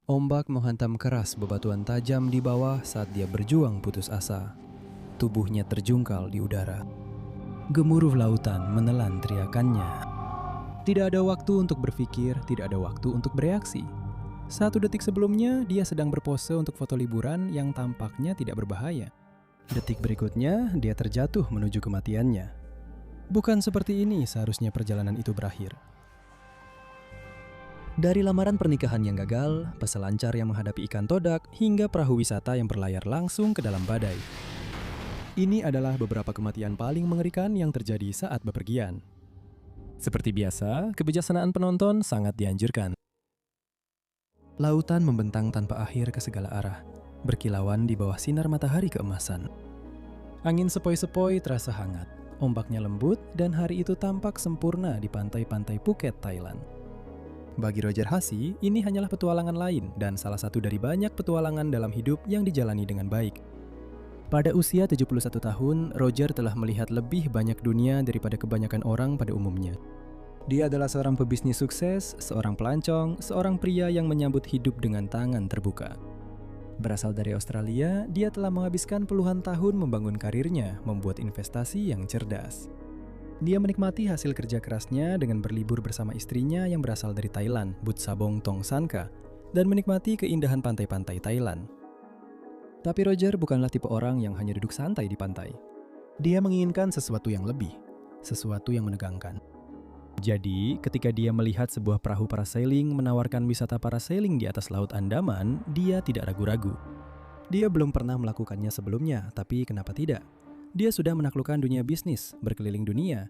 Ombak menghantam keras bebatuan tajam di bawah saat dia berjuang putus asa. Tubuhnya terjungkal di udara. Gemuruh lautan menelan teriakannya. Tidak ada waktu untuk berpikir, tidak ada waktu untuk bereaksi. 1 detik sebelumnya, dia sedang berpose untuk foto liburan yang tampaknya tidak berbahaya. Detik berikutnya, dia terjatuh menuju kematiannya. Bukan seperti ini seharusnya perjalanan itu berakhir. Dari lamaran pernikahan yang gagal, peselancar yang menghadapi ikan todak, hingga perahu wisata yang berlayar langsung ke dalam badai. Ini adalah beberapa kematian paling mengerikan yang terjadi saat bepergian. Seperti biasa, kebijaksanaan penonton sangat dianjurkan. Lautan membentang tanpa akhir ke segala arah, berkilauan di bawah sinar matahari keemasan. Angin sepoi-sepoi terasa hangat, ombaknya lembut, dan hari itu tampak sempurna di pantai-pantai Phuket, Thailand. Bagi Roger Hasi, ini hanyalah petualangan lain dan salah satu dari banyak petualangan dalam hidup yang dijalani dengan baik. Pada usia 71 tahun, Roger telah melihat lebih banyak dunia daripada kebanyakan orang pada umumnya. Dia adalah seorang pebisnis sukses, seorang pelancong, seorang pria yang menyambut hidup dengan tangan terbuka. Berasal dari Australia, dia telah menghabiskan puluhan tahun membangun karirnya, membuat investasi yang cerdas. Dia menikmati hasil kerja kerasnya dengan berlibur bersama istrinya yang berasal dari Thailand, Butsabong Tong Sanka, dan menikmati keindahan pantai-pantai Thailand. Tapi Roger bukanlah tipe orang yang hanya duduk santai di pantai. Dia menginginkan sesuatu yang lebih, sesuatu yang menegangkan. Jadi, ketika dia melihat sebuah perahu parasailing menawarkan wisata parasailing di atas Laut Andaman, dia tidak ragu-ragu. Dia belum pernah melakukannya sebelumnya, tapi kenapa tidak? Dia sudah menaklukkan dunia bisnis, berkeliling dunia.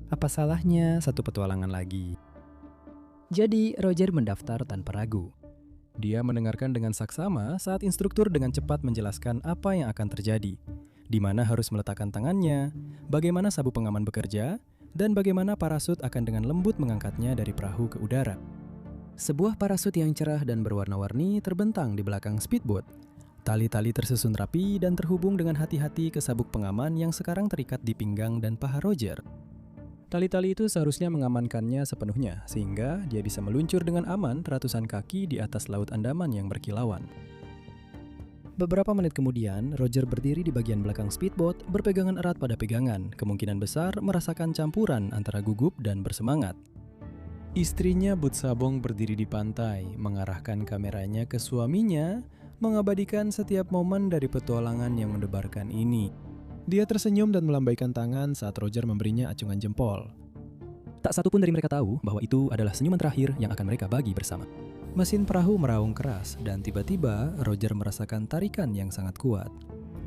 Apa salahnya satu petualangan lagi? Jadi, Roger mendaftar tanpa ragu. Dia mendengarkan dengan saksama saat instruktur dengan cepat menjelaskan apa yang akan terjadi, di mana harus meletakkan tangannya, bagaimana sabuk pengaman bekerja, dan bagaimana parasut akan dengan lembut mengangkatnya dari perahu ke udara. Sebuah parasut yang cerah dan berwarna-warni terbentang di belakang speedboat. Tali-tali tersusun rapi dan terhubung dengan hati-hati ke sabuk pengaman yang sekarang terikat di pinggang dan paha Roger. Tali-tali itu seharusnya mengamankannya sepenuhnya, sehingga dia bisa meluncur dengan aman ratusan kaki di atas Laut Andaman yang berkilauan. Beberapa menit kemudian, Roger berdiri di bagian belakang speedboat, berpegangan erat pada pegangan, kemungkinan besar merasakan campuran antara gugup dan bersemangat. Istrinya Butsabong berdiri di pantai, mengarahkan kameranya ke suaminya, mengabadikan setiap momen dari petualangan yang mendebarkan ini. Dia tersenyum dan melambaikan tangan saat Roger memberinya acungan jempol. Tak satu pun dari mereka tahu bahwa itu adalah senyuman terakhir yang akan mereka bagi bersama. Mesin perahu meraung keras dan tiba-tiba Roger merasakan tarikan yang sangat kuat.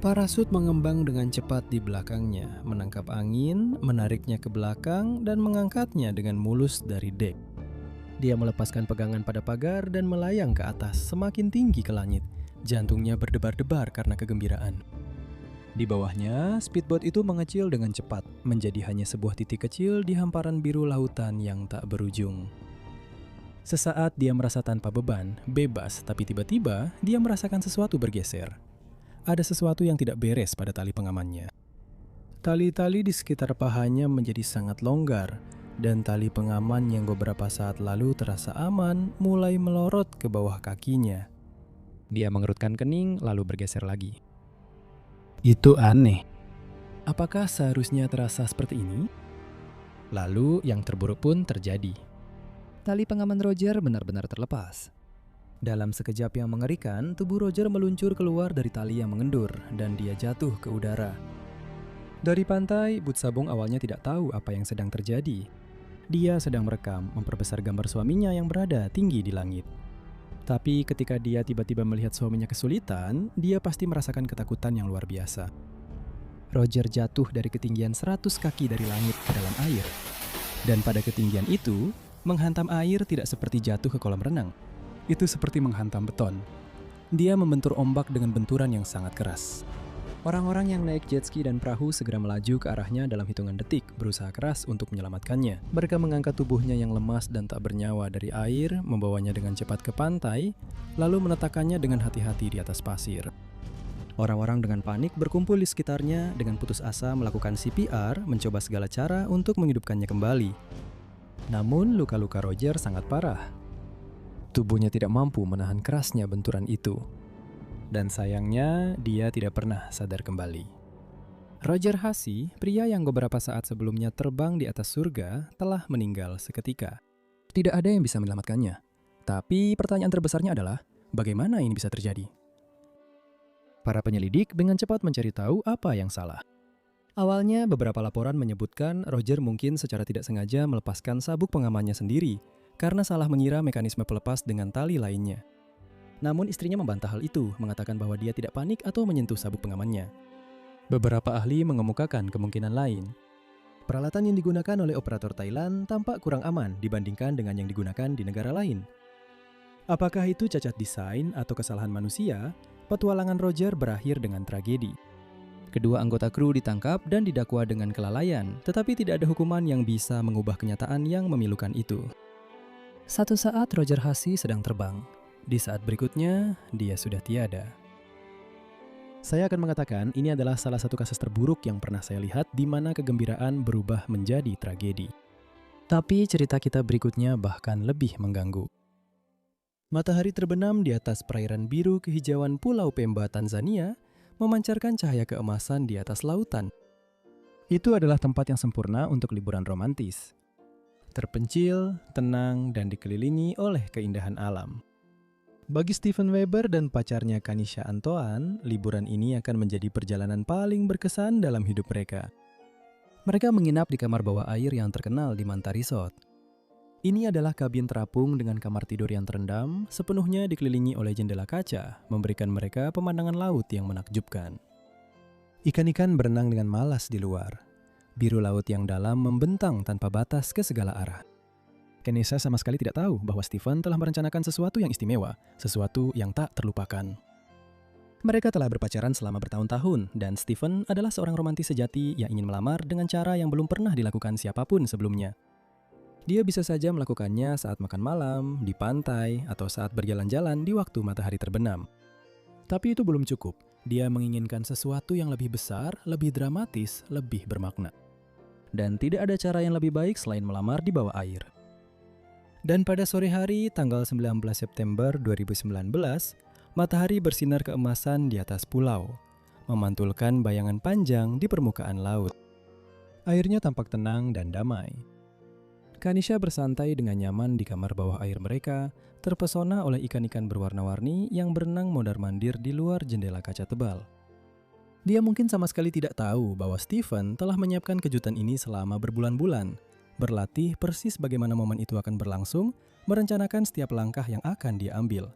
Parasut mengembang dengan cepat di belakangnya, menangkap angin, menariknya ke belakang, dan mengangkatnya dengan mulus dari dek. Dia melepaskan pegangan pada pagar dan melayang ke atas, semakin tinggi ke langit. Jantungnya berdebar-debar karena kegembiraan. Di bawahnya, speedboat itu mengecil dengan cepat, menjadi hanya sebuah titik kecil di hamparan biru lautan yang tak berujung. Sesaat dia merasa tanpa beban, bebas, tapi tiba-tiba dia merasakan sesuatu bergeser. Ada sesuatu yang tidak beres pada tali pengamannya. Tali-tali di sekitar pahanya menjadi sangat longgar, dan tali pengaman yang beberapa saat lalu terasa aman mulai melorot ke bawah kakinya. Dia mengerutkan kening lalu bergeser lagi. Itu aneh. Apakah seharusnya terasa seperti ini? Lalu yang terburuk pun terjadi. Tali pengaman Roger benar-benar terlepas. Dalam sekejap yang mengerikan, tubuh Roger meluncur keluar dari tali yang mengendur dan dia jatuh ke udara. Dari pantai, Butsabong awalnya tidak tahu apa yang sedang terjadi. Dia sedang merekam, memperbesar gambar suaminya yang berada tinggi di langit. Tapi ketika dia tiba-tiba melihat suaminya kesulitan, dia pasti merasakan ketakutan yang luar biasa. Roger jatuh dari ketinggian 100 kaki dari langit ke dalam air. Dan pada ketinggian itu, menghantam air tidak seperti jatuh ke kolam renang. Itu seperti menghantam beton. Dia membentur ombak dengan benturan yang sangat keras. Orang-orang yang naik jet ski dan perahu segera melaju ke arahnya dalam hitungan detik, berusaha keras untuk menyelamatkannya. Mereka mengangkat tubuhnya yang lemas dan tak bernyawa dari air, membawanya dengan cepat ke pantai, lalu meletakkannya dengan hati-hati di atas pasir. Orang-orang dengan panik berkumpul di sekitarnya dengan putus asa melakukan CPR, mencoba segala cara untuk menghidupkannya kembali. Namun luka-luka Roger sangat parah. Tubuhnya tidak mampu menahan kerasnya benturan itu. Dan sayangnya, dia tidak pernah sadar kembali. Roger Hussey, pria yang beberapa saat sebelumnya terbang di atas surga, telah meninggal seketika. Tidak ada yang bisa menyelamatkannya. Tapi pertanyaan terbesarnya adalah, bagaimana ini bisa terjadi? Para penyelidik dengan cepat mencari tahu apa yang salah. Awalnya, beberapa laporan menyebutkan Roger mungkin secara tidak sengaja melepaskan sabuk pengamannya sendiri karena salah mengira mekanisme pelepas dengan tali lainnya. Namun istrinya membantah hal itu, mengatakan bahwa dia tidak panik atau menyentuh sabuk pengamannya. Beberapa ahli mengemukakan kemungkinan lain. Peralatan yang digunakan oleh operator Thailand tampak kurang aman dibandingkan dengan yang digunakan di negara lain. Apakah itu cacat desain atau kesalahan manusia? Petualangan Roger berakhir dengan tragedi. Kedua anggota kru ditangkap dan didakwa dengan kelalaian, tetapi tidak ada hukuman yang bisa mengubah kenyataan yang memilukan itu. Satu saat Roger Hussey sedang terbang. Di saat berikutnya, dia sudah tiada. Saya akan mengatakan ini adalah salah satu kasus terburuk yang pernah saya lihat di mana kegembiraan berubah menjadi tragedi. Tapi cerita kita berikutnya bahkan lebih mengganggu. Matahari terbenam di atas perairan biru kehijauan Pulau Pemba, Tanzania, memancarkan cahaya keemasan di atas lautan. Itu adalah tempat yang sempurna untuk liburan romantis. Terpencil, tenang, dan dikelilingi oleh keindahan alam. Bagi Steven Weber dan pacarnya Kanisha Antoine, liburan ini akan menjadi perjalanan paling berkesan dalam hidup mereka. Mereka menginap di kamar bawah air yang terkenal di Manta Resort. Ini adalah kabin terapung dengan kamar tidur yang terendam, sepenuhnya dikelilingi oleh jendela kaca, memberikan mereka pemandangan laut yang menakjubkan. Ikan-ikan berenang dengan malas di luar. Biru laut yang dalam membentang tanpa batas ke segala arah. Kanisha sama sekali tidak tahu bahwa Steven telah merencanakan sesuatu yang istimewa, sesuatu yang tak terlupakan. Mereka telah berpacaran selama bertahun-tahun, dan Steven adalah seorang romantis sejati yang ingin melamar dengan cara yang belum pernah dilakukan siapapun sebelumnya. Dia bisa saja melakukannya saat makan malam, di pantai, atau saat berjalan-jalan di waktu matahari terbenam. Tapi itu belum cukup. Dia menginginkan sesuatu yang lebih besar, lebih dramatis, lebih bermakna. Dan tidak ada cara yang lebih baik selain melamar di bawah air. Dan pada sore hari, tanggal 19 September 2019, matahari bersinar keemasan di atas pulau, memantulkan bayangan panjang di permukaan laut. Airnya tampak tenang dan damai. Kanisha bersantai dengan nyaman di kamar bawah air mereka, terpesona oleh ikan-ikan berwarna-warni yang berenang mondar-mandir di luar jendela kaca tebal. Dia mungkin sama sekali tidak tahu bahwa Steven telah menyiapkan kejutan ini selama berbulan-bulan, berlatih persis bagaimana momen itu akan berlangsung, merencanakan setiap langkah yang akan dia ambil.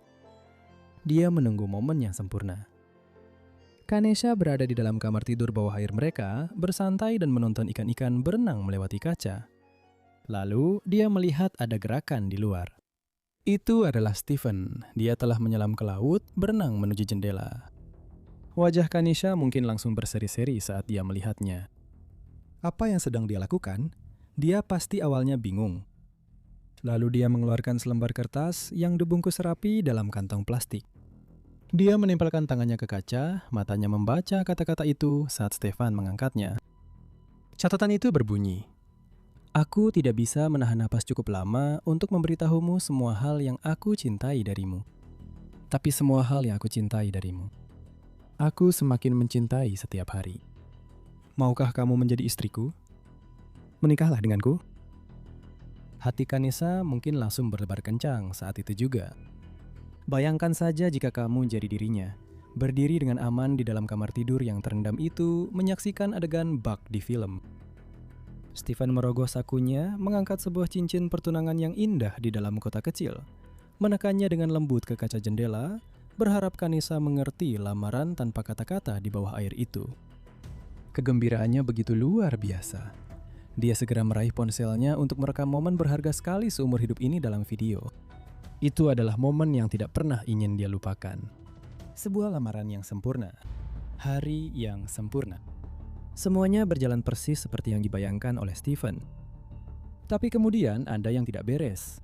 Dia menunggu momen yang sempurna. Kanisha berada di dalam kamar tidur bawah air mereka, bersantai dan menonton ikan-ikan berenang melewati kaca. Lalu, dia melihat ada gerakan di luar. Itu adalah Steven. Dia telah menyelam ke laut, berenang menuju jendela. Wajah Kanisha mungkin langsung berseri-seri saat dia melihatnya. Apa yang sedang dia lakukan? Dia pasti awalnya bingung. Lalu dia mengeluarkan selembar kertas yang dibungkus rapi dalam kantong plastik. Dia menempelkan tangannya ke kaca, matanya membaca kata-kata itu saat Stefan mengangkatnya. Catatan itu berbunyi, "Aku tidak bisa menahan napas cukup lama untuk memberitahumu semua hal yang aku cintai darimu. Tapi semua hal yang aku cintai darimu. Aku semakin mencintai setiap hari. Maukah kamu menjadi istriku? Menikahlah denganku." Hati Kanisha mungkin langsung berdebar kencang saat itu juga. Bayangkan saja jika kamu jadi dirinya, berdiri dengan aman di dalam kamar tidur yang terendam itu, menyaksikan adegan bug di film. Steven merogoh sakunya, mengangkat sebuah cincin pertunangan yang indah di dalam kota kecil, menekannya dengan lembut ke kaca jendela, berharap Kanisha mengerti lamaran tanpa kata-kata di bawah air itu. Kegembiraannya begitu luar biasa. Dia segera meraih ponselnya untuk merekam momen berharga sekali seumur hidup ini dalam video. Itu adalah momen yang tidak pernah ingin dia lupakan. Sebuah lamaran yang sempurna. Hari yang sempurna. Semuanya berjalan persis seperti yang dibayangkan oleh Steven. Tapi kemudian ada yang tidak beres.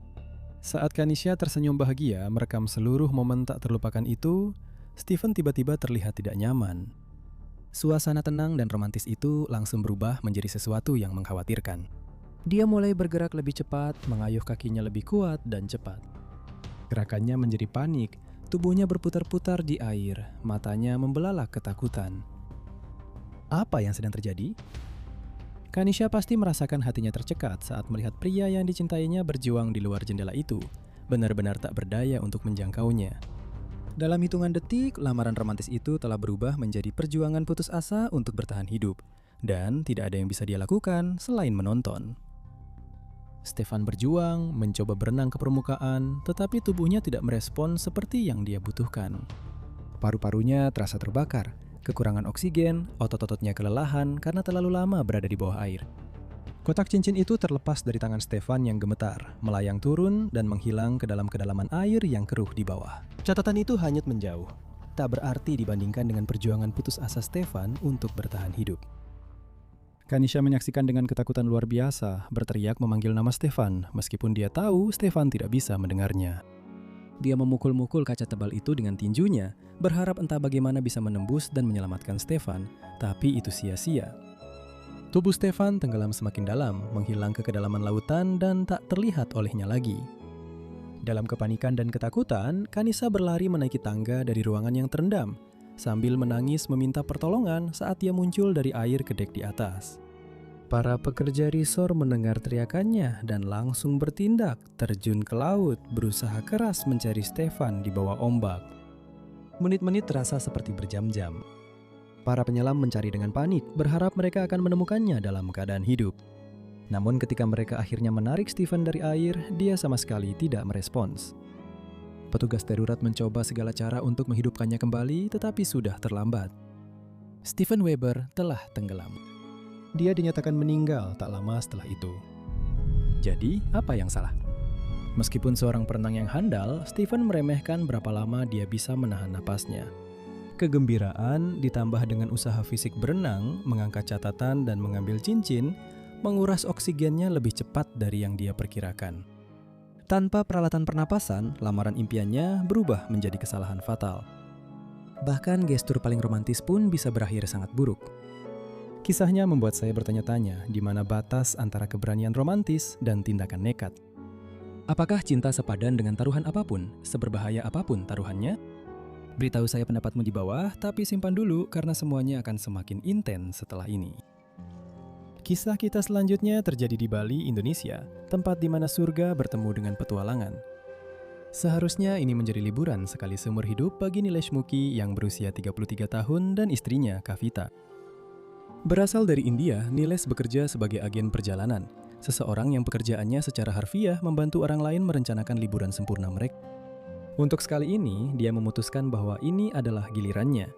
Saat Kanisha tersenyum bahagia merekam seluruh momen tak terlupakan itu, Steven tiba-tiba terlihat tidak nyaman. Suasana tenang dan romantis itu langsung berubah menjadi sesuatu yang mengkhawatirkan. Dia mulai bergerak lebih cepat, mengayuh kakinya lebih kuat dan cepat. Gerakannya menjadi panik, tubuhnya berputar-putar di air, matanya membelalak ketakutan. Apa yang sedang terjadi? Kanisha pasti merasakan hatinya tercekat saat melihat pria yang dicintainya berjuang di luar jendela itu, benar-benar tak berdaya untuk menjangkaunya. Dalam hitungan detik, lamaran romantis itu telah berubah menjadi perjuangan putus asa untuk bertahan hidup, dan tidak ada yang bisa dia lakukan selain menonton. Stefan berjuang, mencoba berenang ke permukaan, tetapi tubuhnya tidak merespon seperti yang dia butuhkan. Paru-parunya terasa terbakar, kekurangan oksigen, otot-ototnya kelelahan karena terlalu lama berada di bawah air. Kotak cincin itu terlepas dari tangan Stefan yang gemetar, melayang turun dan menghilang ke dalam kedalaman air yang keruh di bawah. Catatan itu hanyut menjauh, tak berarti dibandingkan dengan perjuangan putus asa Stefan untuk bertahan hidup. Kanisha menyaksikan dengan ketakutan luar biasa, berteriak memanggil nama Stefan, meskipun dia tahu Stefan tidak bisa mendengarnya. Dia memukul-mukul kaca tebal itu dengan tinjunya, berharap entah bagaimana bisa menembus dan menyelamatkan Stefan, tapi itu sia-sia. Tubuh Stefan tenggelam semakin dalam, menghilang ke kedalaman lautan dan tak terlihat olehnya lagi. Dalam kepanikan dan ketakutan, Kanisha berlari menaiki tangga dari ruangan yang terendam, sambil menangis meminta pertolongan saat dia muncul dari air ke dek di atas. Para pekerja resor mendengar teriakannya dan langsung bertindak, terjun ke laut, berusaha keras mencari Stefan di bawah ombak. Menit-menit terasa seperti berjam-jam. Para penyelam mencari dengan panik, berharap mereka akan menemukannya dalam keadaan hidup. Namun ketika mereka akhirnya menarik Stefan dari air, dia sama sekali tidak merespons. Petugas darurat mencoba segala cara untuk menghidupkannya kembali, tetapi sudah terlambat. Steven Weber telah tenggelam. Dia dinyatakan meninggal tak lama setelah itu. Jadi, apa yang salah? Meskipun seorang perenang yang handal, Steven meremehkan berapa lama dia bisa menahan napasnya. Kegembiraan ditambah dengan usaha fisik berenang, mengangkat catatan dan mengambil cincin, menguras oksigennya lebih cepat dari yang dia perkirakan. Tanpa peralatan pernapasan, lamaran impiannya berubah menjadi kesalahan fatal. Bahkan gestur paling romantis pun bisa berakhir sangat buruk. Kisahnya membuat saya bertanya-tanya di mana batas antara keberanian romantis dan tindakan nekat. Apakah cinta sepadan dengan taruhan apapun, seberbahaya apapun taruhannya? Beritahu saya pendapatmu di bawah, tapi simpan dulu karena semuanya akan semakin intens setelah ini. Kisah kita selanjutnya terjadi di Bali, Indonesia, tempat di mana surga bertemu dengan petualangan. Seharusnya ini menjadi liburan sekali seumur hidup bagi Nilesh Muki yang berusia 33 tahun dan istrinya, Kavita. Berasal dari India, Nilesh bekerja sebagai agen perjalanan, seseorang yang pekerjaannya secara harfiah membantu orang lain merencanakan liburan sempurna mereka. Untuk sekali ini, dia memutuskan bahwa ini adalah gilirannya.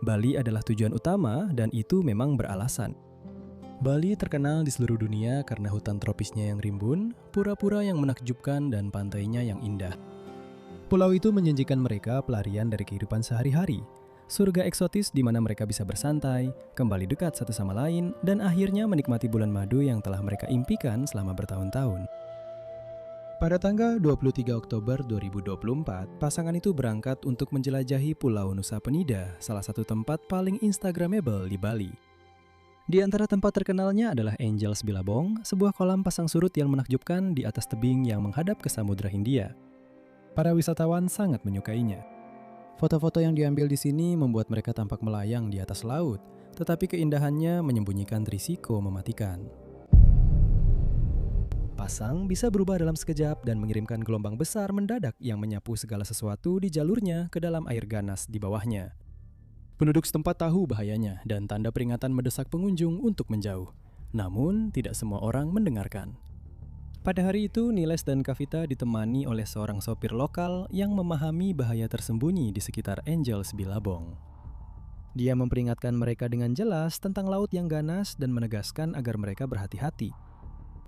Bali adalah tujuan utama dan itu memang beralasan. Bali terkenal di seluruh dunia karena hutan tropisnya yang rimbun, pura-pura yang menakjubkan, dan pantainya yang indah. Pulau itu menjanjikan mereka pelarian dari kehidupan sehari-hari, surga eksotis di mana mereka bisa bersantai, kembali dekat satu sama lain, dan akhirnya menikmati bulan madu yang telah mereka impikan selama bertahun-tahun. Pada tanggal 23 Oktober 2024, pasangan itu berangkat untuk menjelajahi Pulau Nusa Penida, salah satu tempat paling instagramable di Bali. Di antara tempat terkenalnya adalah Angels Billabong, sebuah kolam pasang surut yang menakjubkan di atas tebing yang menghadap ke Samudra Hindia. Para wisatawan sangat menyukainya. Foto-foto yang diambil di sini membuat mereka tampak melayang di atas laut, tetapi keindahannya menyembunyikan risiko mematikan. Pasang bisa berubah dalam sekejap dan mengirimkan gelombang besar mendadak yang menyapu segala sesuatu di jalurnya ke dalam air ganas di bawahnya. Penduduk setempat tahu bahayanya dan tanda peringatan mendesak pengunjung untuk menjauh. Namun, tidak semua orang mendengarkan. Pada hari itu, Nilesh dan Kavita ditemani oleh seorang sopir lokal yang memahami bahaya tersembunyi di sekitar Angels Billabong. Dia memperingatkan mereka dengan jelas tentang laut yang ganas dan menegaskan agar mereka berhati-hati.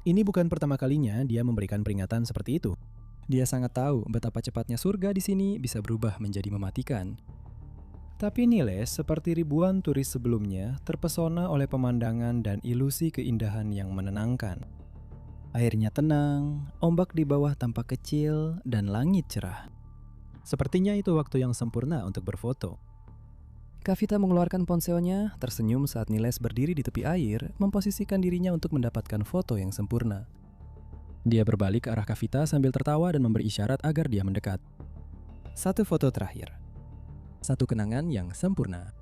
Ini bukan pertama kalinya dia memberikan peringatan seperti itu. Dia sangat tahu betapa cepatnya surga di sini bisa berubah menjadi mematikan. Tapi Nilesh, seperti ribuan turis sebelumnya, terpesona oleh pemandangan dan ilusi keindahan yang menenangkan. Airnya tenang, ombak di bawah tampak kecil, dan langit cerah. Sepertinya itu waktu yang sempurna untuk berfoto. Kavita mengeluarkan ponselnya, tersenyum saat Nilesh berdiri di tepi air, memposisikan dirinya untuk mendapatkan foto yang sempurna. Dia berbalik ke arah Kavita sambil tertawa dan memberi isyarat agar dia mendekat. Satu foto terakhir. Satu kenangan yang sempurna.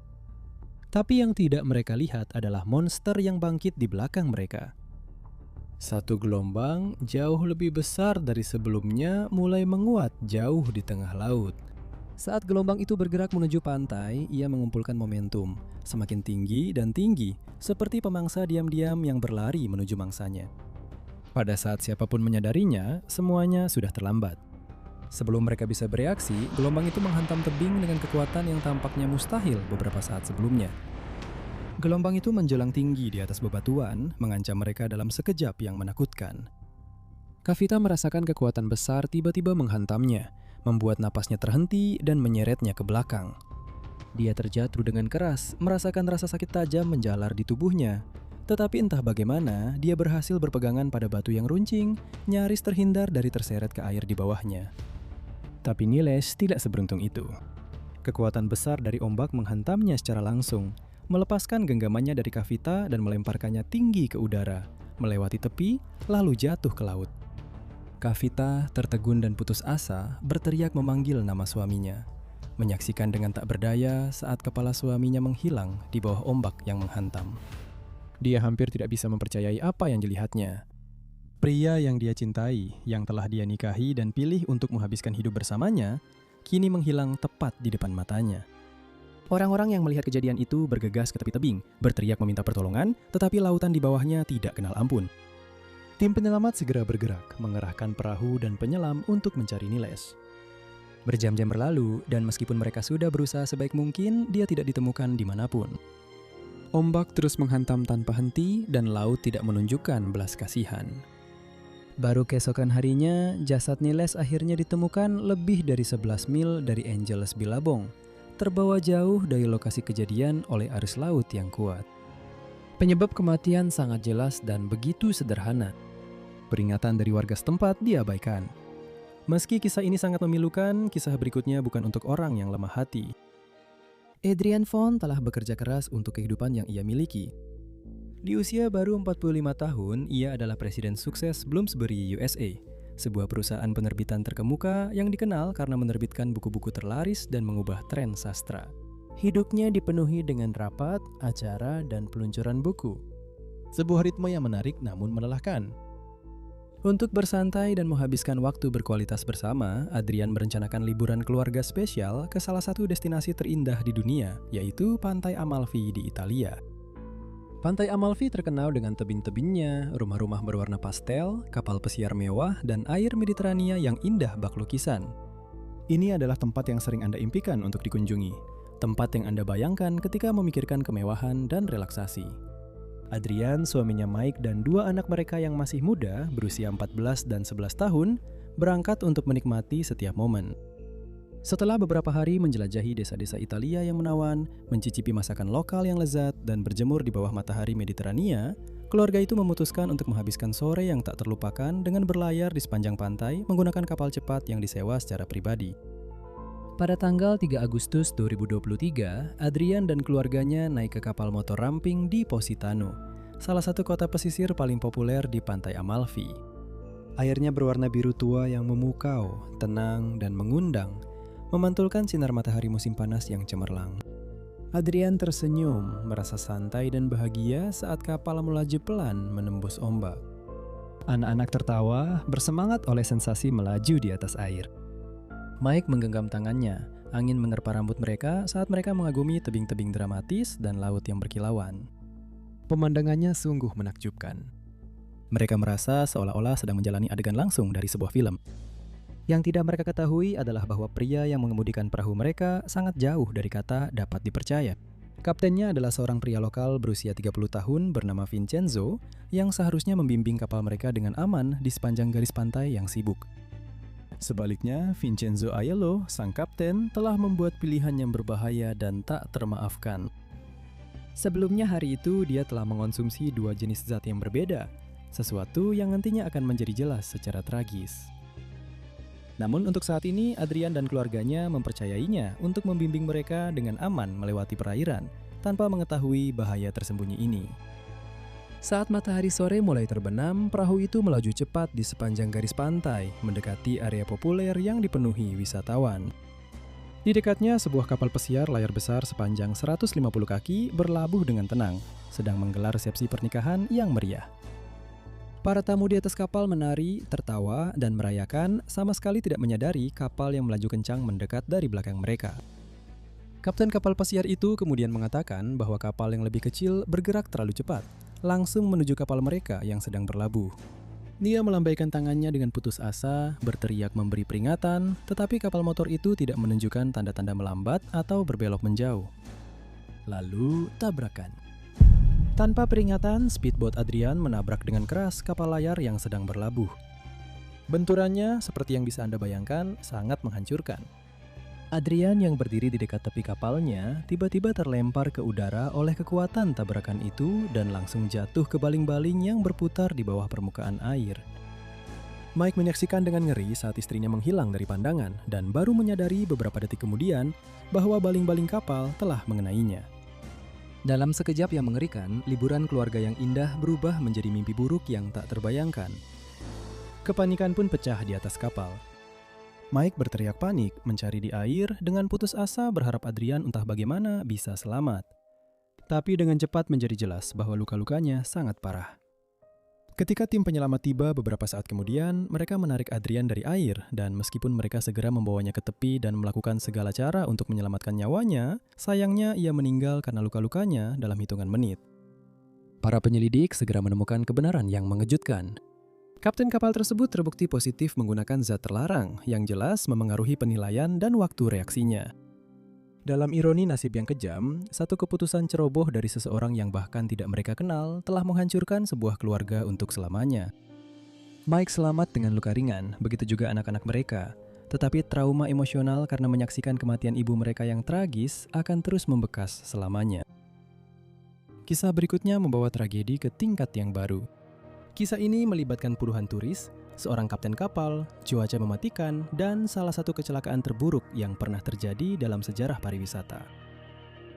Tapi yang tidak mereka lihat adalah monster yang bangkit di belakang mereka. Satu gelombang jauh lebih besar dari sebelumnya mulai menguat jauh di tengah laut. Saat gelombang itu bergerak menuju pantai, ia mengumpulkan momentum, semakin tinggi dan tinggi, seperti pemangsa diam-diam yang berlari menuju mangsanya. Pada saat siapapun menyadarinya, semuanya sudah terlambat. Sebelum mereka bisa bereaksi, gelombang itu menghantam tebing dengan kekuatan yang tampaknya mustahil beberapa saat sebelumnya. Gelombang itu menjulang tinggi di atas bebatuan, mengancam mereka dalam sekejap yang menakutkan. Kavita merasakan kekuatan besar tiba-tiba menghantamnya, membuat napasnya terhenti dan menyeretnya ke belakang. Dia terjatuh dengan keras, merasakan rasa sakit tajam menjalar di tubuhnya. Tetapi entah bagaimana, dia berhasil berpegangan pada batu yang runcing, nyaris terhindar dari terseret ke air di bawahnya. Tapi Niles tidak seberuntung itu. Kekuatan besar dari ombak menghantamnya secara langsung, melepaskan genggamannya dari Kavita dan melemparkannya tinggi ke udara, melewati tepi, lalu jatuh ke laut. Kavita, tertegun dan putus asa, berteriak memanggil nama suaminya, menyaksikan dengan tak berdaya saat kepala suaminya menghilang di bawah ombak yang menghantam. Dia hampir tidak bisa mempercayai apa yang dilihatnya. Pria yang dia cintai, yang telah dia nikahi dan pilih untuk menghabiskan hidup bersamanya, kini menghilang tepat di depan matanya. Orang-orang yang melihat kejadian itu bergegas ke tepi tebing, berteriak meminta pertolongan, tetapi lautan di bawahnya tidak kenal ampun. Tim penyelamat segera bergerak, mengerahkan perahu dan penyelam untuk mencari Niles. Berjam-jam berlalu, dan meskipun mereka sudah berusaha sebaik mungkin, dia tidak ditemukan dimanapun. Ombak terus menghantam tanpa henti dan laut tidak menunjukkan belas kasihan. Baru keesokan harinya, jasad Niles akhirnya ditemukan lebih dari 11 mil dari Angeles Billabong, terbawa jauh dari lokasi kejadian oleh arus laut yang kuat. Penyebab kematian sangat jelas dan begitu sederhana. Peringatan dari warga setempat diabaikan. Meski kisah ini sangat memilukan, kisah berikutnya bukan untuk orang yang lemah hati. Adrian Vaughn telah bekerja keras untuk kehidupan yang ia miliki. Di usia baru 45 tahun, ia adalah presiden sukses Bloomsbury USA, sebuah perusahaan penerbitan terkemuka yang dikenal karena menerbitkan buku-buku terlaris dan mengubah tren sastra. Hidupnya dipenuhi dengan rapat, acara, dan peluncuran buku. Sebuah ritme yang menarik namun melelahkan. Untuk bersantai dan menghabiskan waktu berkualitas bersama, Adrian merencanakan liburan keluarga spesial ke salah satu destinasi terindah di dunia, yaitu Pantai Amalfi di Italia. Pantai Amalfi terkenal dengan tebing-tebingnya, rumah-rumah berwarna pastel, kapal pesiar mewah, dan air Mediterania yang indah bak lukisan. Ini adalah tempat yang sering Anda impikan untuk dikunjungi, tempat yang Anda bayangkan ketika memikirkan kemewahan dan relaksasi. Adrian, suaminya Mike, dan dua anak mereka yang masih muda, berusia 14 dan 11 tahun, berangkat untuk menikmati setiap momen. Setelah beberapa hari menjelajahi desa-desa Italia yang menawan, mencicipi masakan lokal yang lezat, dan berjemur di bawah matahari Mediterania, keluarga itu memutuskan untuk menghabiskan sore yang tak terlupakan dengan berlayar di sepanjang pantai menggunakan kapal cepat yang disewa secara pribadi. Pada tanggal 3 Agustus 2023, Adrian dan keluarganya naik ke kapal motor ramping di Positano, salah satu kota pesisir paling populer di Pantai Amalfi. Airnya berwarna biru tua yang memukau, tenang, dan mengundang, memantulkan sinar matahari musim panas yang cemerlang. Adrian tersenyum, merasa santai dan bahagia saat kapal melaju pelan menembus ombak. Anak-anak tertawa, bersemangat oleh sensasi melaju di atas air. Mike menggenggam tangannya, angin menerpa rambut mereka saat mereka mengagumi tebing-tebing dramatis dan laut yang berkilauan. Pemandangannya sungguh menakjubkan. Mereka merasa seolah-olah sedang menjalani adegan langsung dari sebuah film. Yang tidak mereka ketahui adalah bahwa pria yang mengemudikan perahu mereka sangat jauh dari kata dapat dipercaya. Kaptennya adalah seorang pria lokal berusia 30 tahun bernama Vincenzo yang seharusnya membimbing kapal mereka dengan aman di sepanjang garis pantai yang sibuk. Sebaliknya, Vincenzo Aiello, sang kapten, telah membuat pilihan yang berbahaya dan tak termaafkan. Sebelumnya hari itu, dia telah mengonsumsi dua jenis zat yang berbeda, sesuatu yang nantinya akan menjadi jelas secara tragis. Namun untuk saat ini, Adrian dan keluarganya mempercayainya untuk membimbing mereka dengan aman melewati perairan, tanpa mengetahui bahaya tersembunyi ini. Saat matahari sore mulai terbenam, perahu itu melaju cepat di sepanjang garis pantai, mendekati area populer yang dipenuhi wisatawan. Di dekatnya, sebuah kapal pesiar layar besar sepanjang 150 kaki berlabuh dengan tenang, sedang menggelar resepsi pernikahan yang meriah. Para tamu di atas kapal menari, tertawa, dan merayakan, sama sekali tidak menyadari kapal yang melaju kencang mendekat dari belakang mereka. Kapten kapal pesiar itu kemudian mengatakan bahwa kapal yang lebih kecil bergerak terlalu cepat, langsung menuju kapal mereka yang sedang berlabuh. Dia melambaikan tangannya dengan putus asa, berteriak memberi peringatan, tetapi kapal motor itu tidak menunjukkan tanda-tanda melambat atau berbelok menjauh. Lalu, tabrakan. Tanpa peringatan, speedboat Adrian menabrak dengan keras kapal layar yang sedang berlabuh. Benturannya, seperti yang bisa Anda bayangkan, sangat menghancurkan. Adrian yang berdiri di dekat tepi kapalnya tiba-tiba terlempar ke udara oleh kekuatan tabrakan itu dan langsung jatuh ke baling-baling yang berputar di bawah permukaan air. Mike menyaksikan dengan ngeri saat istrinya menghilang dari pandangan dan baru menyadari beberapa detik kemudian bahwa baling-baling kapal telah mengenainya. Dalam sekejap yang mengerikan, liburan keluarga yang indah berubah menjadi mimpi buruk yang tak terbayangkan. Kepanikan pun pecah di atas kapal. Mike berteriak panik, mencari di air dengan putus asa berharap Adrian entah bagaimana bisa selamat. Tapi dengan cepat menjadi jelas bahwa luka-lukanya sangat parah. Ketika tim penyelamat tiba beberapa saat kemudian, mereka menarik Adrian dari air dan meskipun mereka segera membawanya ke tepi dan melakukan segala cara untuk menyelamatkan nyawanya, sayangnya ia meninggal karena luka-lukanya dalam hitungan menit. Para penyelidik segera menemukan kebenaran yang mengejutkan. Kapten kapal tersebut terbukti positif menggunakan zat terlarang yang jelas memengaruhi penilaian dan waktu reaksinya. Dalam ironi nasib yang kejam, satu keputusan ceroboh dari seseorang yang bahkan tidak mereka kenal telah menghancurkan sebuah keluarga untuk selamanya. Mike selamat dengan luka ringan, begitu juga anak-anak mereka. Tetapi trauma emosional karena menyaksikan kematian ibu mereka yang tragis akan terus membekas selamanya. Kisah berikutnya membawa tragedi ke tingkat yang baru. Kisah ini melibatkan puluhan turis, seorang kapten kapal, cuaca mematikan, dan salah satu kecelakaan terburuk yang pernah terjadi dalam sejarah pariwisata.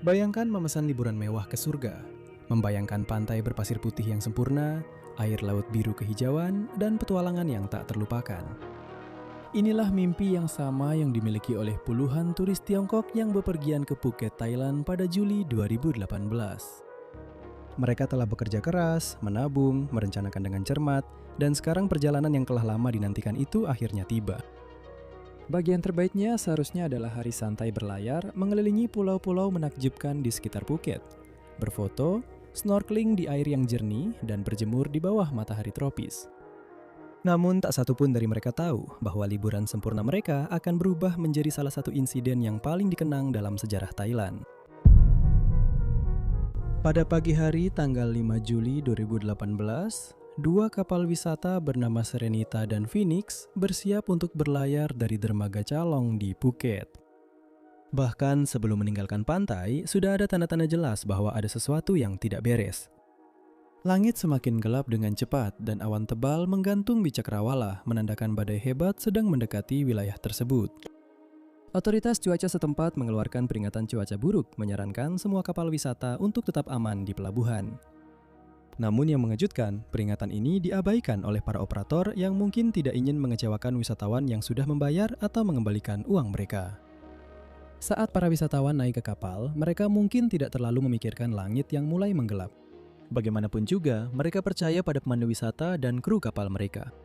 Bayangkan memesan liburan mewah ke surga, membayangkan pantai berpasir putih yang sempurna, air laut biru kehijauan, dan petualangan yang tak terlupakan. Inilah mimpi yang sama yang dimiliki oleh puluhan turis Tiongkok yang bepergian ke Phuket, Thailand pada Juli 2018. Mereka telah bekerja keras, menabung, merencanakan dengan cermat, dan sekarang perjalanan yang telah lama dinantikan itu akhirnya tiba. Bagian terbaiknya seharusnya adalah hari santai berlayar mengelilingi pulau-pulau menakjubkan di sekitar Phuket, berfoto, snorkeling di air yang jernih, dan berjemur di bawah matahari tropis. Namun tak satu pun dari mereka tahu bahwa liburan sempurna mereka akan berubah menjadi salah satu insiden yang paling dikenang dalam sejarah Thailand. Pada pagi hari tanggal 5 Juli 2018, dua kapal wisata bernama Serenita dan Phoenix bersiap untuk berlayar dari dermaga Chalong di Phuket. Bahkan sebelum meninggalkan pantai, sudah ada tanda-tanda jelas bahwa ada sesuatu yang tidak beres. Langit semakin gelap dengan cepat dan awan tebal menggantung di cakrawala, menandakan badai hebat sedang mendekati wilayah tersebut. Otoritas cuaca setempat mengeluarkan peringatan cuaca buruk, menyarankan semua kapal wisata untuk tetap aman di pelabuhan. Namun yang mengejutkan, peringatan ini diabaikan oleh para operator yang mungkin tidak ingin mengecewakan wisatawan yang sudah membayar atau mengembalikan uang mereka. Saat para wisatawan naik ke kapal, mereka mungkin tidak terlalu memikirkan langit yang mulai menggelap. Bagaimanapun juga, mereka percaya pada pemandu wisata dan kru kapal mereka.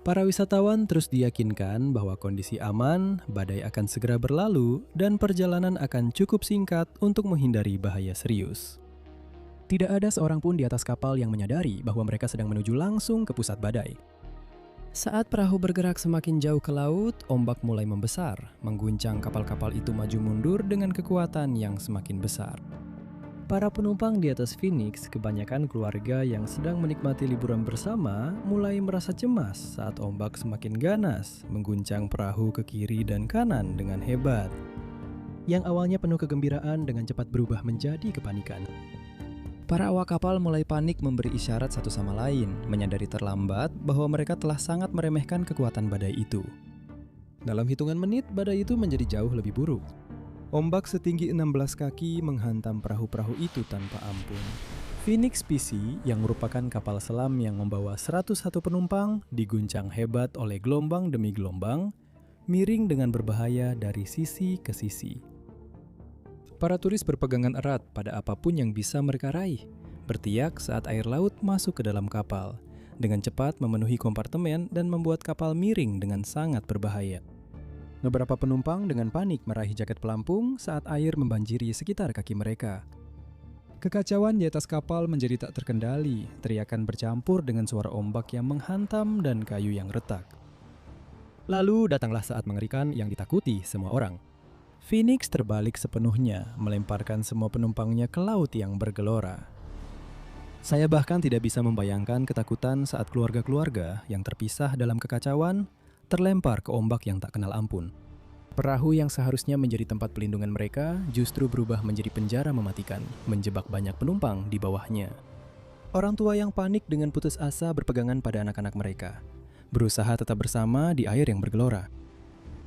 Para wisatawan terus diyakinkan bahwa kondisi aman, badai akan segera berlalu, dan perjalanan akan cukup singkat untuk menghindari bahaya serius. Tidak ada seorang pun di atas kapal yang menyadari bahwa mereka sedang menuju langsung ke pusat badai. Saat perahu bergerak semakin jauh ke laut, ombak mulai membesar, mengguncang kapal-kapal itu maju mundur dengan kekuatan yang semakin besar. Para penumpang di atas Phoenix, kebanyakan keluarga yang sedang menikmati liburan bersama, mulai merasa cemas saat ombak semakin ganas, mengguncang perahu ke kiri dan kanan dengan hebat. Yang awalnya penuh kegembiraan dengan cepat berubah menjadi kepanikan. Para awak kapal mulai panik memberi isyarat satu sama lain, menyadari terlambat bahwa mereka telah sangat meremehkan kekuatan badai itu. Dalam hitungan menit, badai itu menjadi jauh lebih buruk. Ombak setinggi 16 kaki menghantam perahu-perahu itu tanpa ampun. Phoenix PC yang merupakan kapal selam yang membawa 101 penumpang diguncang hebat oleh gelombang demi gelombang, miring dengan berbahaya dari sisi ke sisi. Para turis berpegangan erat pada apapun yang bisa mereka raih, bertiak saat air laut masuk ke dalam kapal, dengan cepat memenuhi kompartemen dan membuat kapal miring dengan sangat berbahaya. Beberapa penumpang dengan panik meraih jaket pelampung saat air membanjiri sekitar kaki mereka. Kekacauan di atas kapal menjadi tak terkendali, teriakan bercampur dengan suara ombak yang menghantam dan kayu yang retak. Lalu datanglah saat mengerikan yang ditakuti semua orang. Phoenix terbalik sepenuhnya, melemparkan semua penumpangnya ke laut yang bergelora. Saya bahkan tidak bisa membayangkan ketakutan saat keluarga-keluarga yang terpisah dalam kekacauan terlempar ke ombak yang tak kenal ampun. Perahu yang seharusnya menjadi tempat pelindungan mereka justru berubah menjadi penjara mematikan, menjebak banyak penumpang di bawahnya. Orang tua yang panik dengan putus asa berpegangan pada anak-anak mereka, berusaha tetap bersama di air yang bergelora.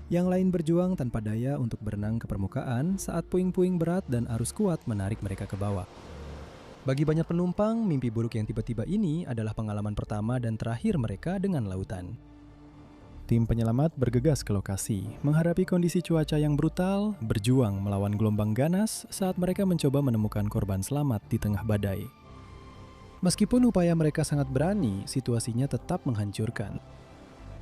Yang lain berjuang tanpa daya untuk berenang ke permukaan saat puing-puing berat dan arus kuat menarik mereka ke bawah. Bagi banyak penumpang, mimpi buruk yang tiba-tiba ini adalah pengalaman pertama dan terakhir mereka dengan lautan. Tim penyelamat bergegas ke lokasi, menghadapi kondisi cuaca yang brutal, berjuang melawan gelombang ganas saat mereka mencoba menemukan korban selamat di tengah badai. Meskipun upaya mereka sangat berani, situasinya tetap menghancurkan.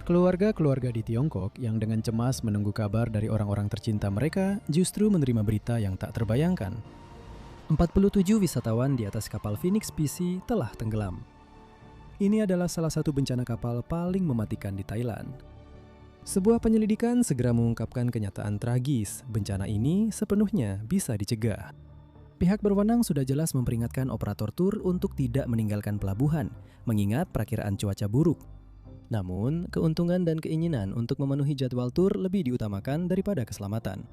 Keluarga-keluarga di Tiongkok yang dengan cemas menunggu kabar dari orang-orang tercinta mereka justru menerima berita yang tak terbayangkan. 47 wisatawan di atas kapal Phoenix PC telah tenggelam. Ini adalah salah satu bencana kapal paling mematikan di Thailand. Sebuah penyelidikan segera mengungkapkan kenyataan tragis. Bencana ini sepenuhnya bisa dicegah. Pihak berwenang sudah jelas memperingatkan operator tur untuk tidak meninggalkan pelabuhan, mengingat perakiraan cuaca buruk. Namun, keuntungan dan keinginan untuk memenuhi jadwal tur lebih diutamakan daripada keselamatan.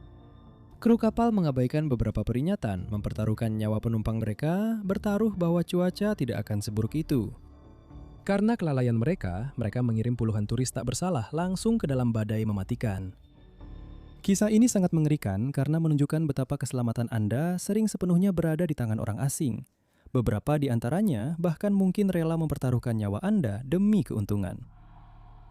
Kru kapal mengabaikan beberapa peringatan, mempertaruhkan nyawa penumpang mereka, bertaruh bahwa cuaca tidak akan seburuk itu. Karena kelalaian mereka mengirim puluhan turis tak bersalah langsung ke dalam badai mematikan. Kisah ini sangat mengerikan karena menunjukkan betapa keselamatan Anda sering sepenuhnya berada di tangan orang asing. Beberapa di antaranya bahkan mungkin rela mempertaruhkan nyawa Anda demi keuntungan.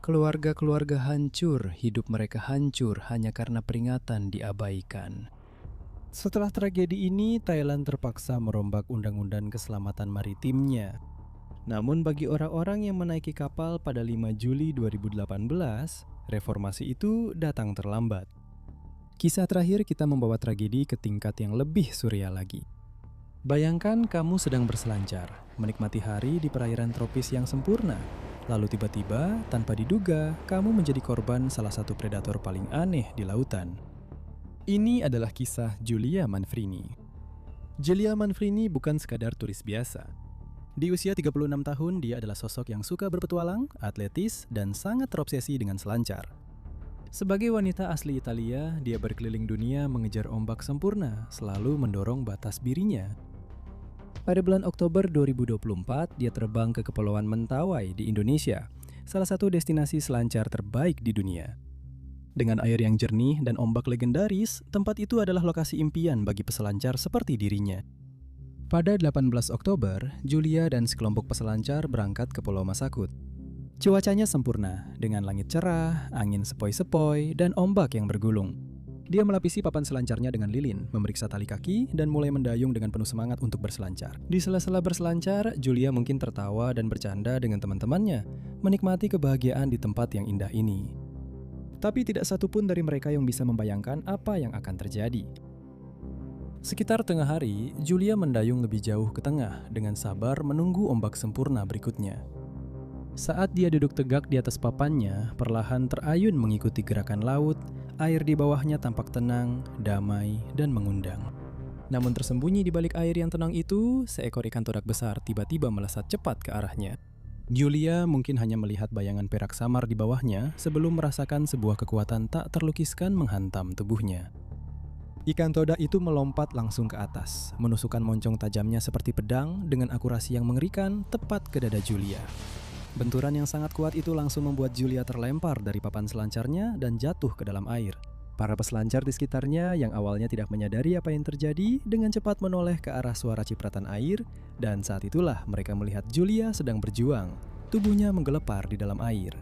Keluarga-keluarga hancur, hidup mereka hancur hanya karena peringatan diabaikan. Setelah tragedi ini, Thailand terpaksa merombak undang-undang keselamatan maritimnya. Namun bagi orang-orang yang menaiki kapal pada 5 Juli 2018, reformasi itu datang terlambat. Kisah terakhir kita membawa tragedi ke tingkat yang lebih surreal lagi. Bayangkan kamu sedang berselancar, menikmati hari di perairan tropis yang sempurna. Lalu tiba-tiba, tanpa diduga, kamu menjadi korban salah satu predator paling aneh di lautan. Ini adalah kisah Giulia Manfrini. Giulia Manfrini bukan sekadar turis biasa. Di usia 36 tahun, dia adalah sosok yang suka berpetualang, atletis, dan sangat terobsesi dengan selancar. Sebagai wanita asli Italia, dia berkeliling dunia mengejar ombak sempurna, selalu mendorong batas dirinya. Pada bulan Oktober 2024, dia terbang ke Kepulauan Mentawai di Indonesia, salah satu destinasi selancar terbaik di dunia. Dengan air yang jernih dan ombak legendaris, tempat itu adalah lokasi impian bagi peselancar seperti dirinya. Pada 18 Oktober, Giulia dan sekelompok peselancar berangkat ke Pulau Masakut. Cuacanya sempurna, dengan langit cerah, angin sepoi-sepoi, dan ombak yang bergulung. Dia melapisi papan selancarnya dengan lilin, memeriksa tali kaki, dan mulai mendayung dengan penuh semangat untuk berselancar. Di sela-sela berselancar, Giulia mungkin tertawa dan bercanda dengan teman-temannya, menikmati kebahagiaan di tempat yang indah ini. Tapi tidak satupun dari mereka yang bisa membayangkan apa yang akan terjadi. Sekitar tengah hari, Giulia mendayung lebih jauh ke tengah dengan sabar menunggu ombak sempurna berikutnya. Saat dia duduk tegak di atas papannya, perlahan terayun mengikuti gerakan laut, air di bawahnya tampak tenang, damai, dan mengundang. Namun tersembunyi di balik air yang tenang itu, seekor ikan todak besar tiba-tiba melesat cepat ke arahnya. Giulia mungkin hanya melihat bayangan perak samar di bawahnya sebelum merasakan sebuah kekuatan tak terlukiskan menghantam tubuhnya. Ikan todak itu melompat langsung ke atas, menusukkan moncong tajamnya seperti pedang dengan akurasi yang mengerikan tepat ke dada Giulia. Benturan yang sangat kuat itu langsung membuat Giulia terlempar dari papan selancarnya dan jatuh ke dalam air. Para peselancar di sekitarnya yang awalnya tidak menyadari apa yang terjadi dengan cepat menoleh ke arah suara cipratan air, dan saat itulah mereka melihat Julia sedang berjuang, tubuhnya menggelepar di dalam air.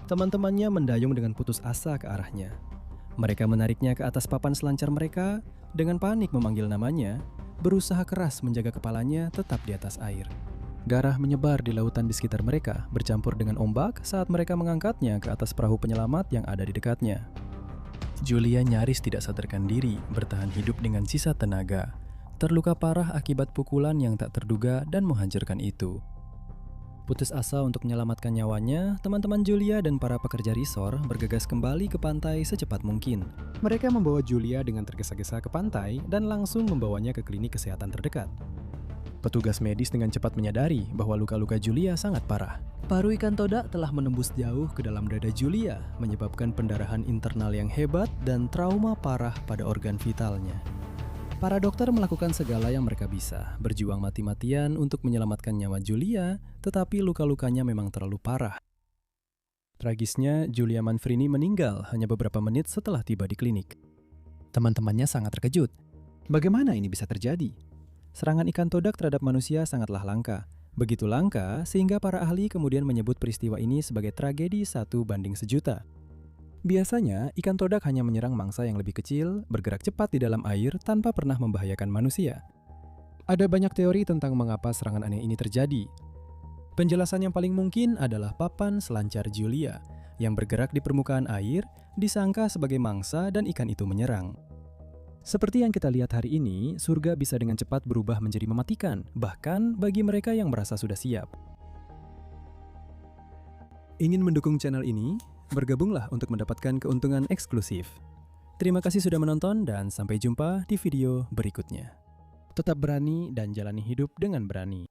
Teman-temannya mendayung dengan putus asa ke arahnya. Mereka menariknya ke atas papan selancar mereka, dengan panik memanggil namanya, berusaha keras menjaga kepalanya tetap di atas air. Darah menyebar di lautan di sekitar mereka, bercampur dengan ombak saat mereka mengangkatnya ke atas perahu penyelamat yang ada di dekatnya. Julia nyaris tidak sadarkan diri, bertahan hidup dengan sisa tenaga, terluka parah akibat pukulan yang tak terduga dan menghancurkan itu. Putus asa untuk menyelamatkan nyawanya, teman-teman Julia dan para pekerja resor bergegas kembali ke pantai secepat mungkin. Mereka membawa Julia dengan tergesa-gesa ke pantai dan langsung membawanya ke klinik kesehatan terdekat. Petugas medis dengan cepat menyadari bahwa luka-luka Julia sangat parah. Paru ikan todak telah menembus jauh ke dalam dada Julia, menyebabkan pendarahan internal yang hebat dan trauma parah pada organ vitalnya. Para dokter melakukan segala yang mereka bisa, berjuang mati-matian untuk menyelamatkan nyawa Julia, tetapi luka-lukanya memang terlalu parah. Tragisnya, Julia Manfrini meninggal hanya beberapa menit setelah tiba di klinik. Teman-temannya sangat terkejut. Bagaimana ini bisa terjadi? Serangan ikan todak terhadap manusia sangatlah langka. Begitu langka sehingga para ahli kemudian menyebut peristiwa ini sebagai tragedi 1 banding 1.000.000. Biasanya, ikan todak hanya menyerang mangsa yang lebih kecil, bergerak cepat di dalam air tanpa pernah membahayakan manusia. Ada banyak teori tentang mengapa serangan aneh ini terjadi. Penjelasan yang paling mungkin adalah papan selancar Julia, yang bergerak di permukaan air, disangka sebagai mangsa dan ikan itu menyerang. Seperti yang kita lihat hari ini, surga bisa dengan cepat berubah menjadi mematikan, bahkan bagi mereka yang merasa sudah siap. Ingin mendukung channel ini? Bergabunglah untuk mendapatkan keuntungan eksklusif. Terima kasih sudah menonton dan sampai jumpa di video berikutnya. Tetap berani dan jalani hidup dengan berani.